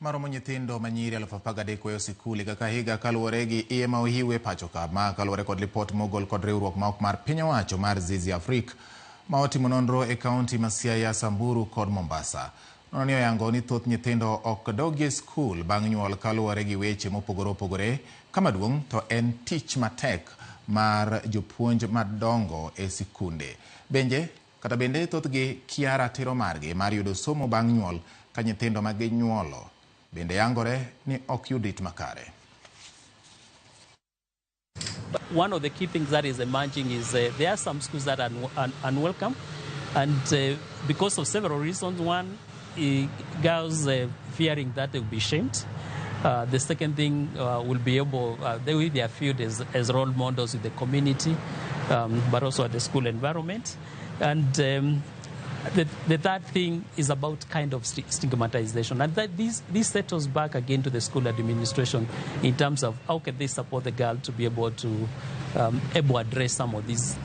Maromo nyithindo ma nyiri 2013 e skul kaka higa kaluwore gi iye ma ohiwe pacho ka ma kaluwore kod lipot mogol kod riwruok ma ok mar piny owacho mar Zizi Afrika ma otimo nonro e kaunti ma Siaya, Samburu kod Mombasa. Nonro oyango ni thoth nyithindo ok dogie skul bang' nyuol kaluwore gi weche mopogore opogore. Kama duong' to en tich matek mar jopuonj madongo e sikunde. Bende thothgi kia ratiro margi mar yudo somo bang' nyuol ka nyithindo ma ginyuolo bende yangore ni ok yud rit makare. One of the key things that is emerging is there are some schools that are unwelcome, and because of several reasons. One, girls fearing that they will be shamed. The second thing they will be viewed as role models in the community, but also at the school environment. And the third thing is about kind of stigmatization, and that this settles back again to the school administration in terms of how can they support the girl to be able to address some of these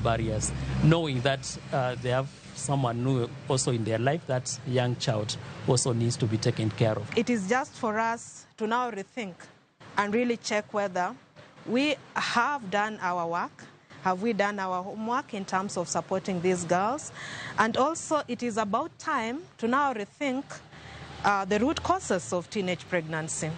barriers, knowing that they have someone new also in their life, that young child also needs to be taken care of. It is just for us to now rethink and really check whether we have done our work. Have we done our homework in terms of supporting these girls? And also it is about time to now rethink the root causes of teenage pregnancy.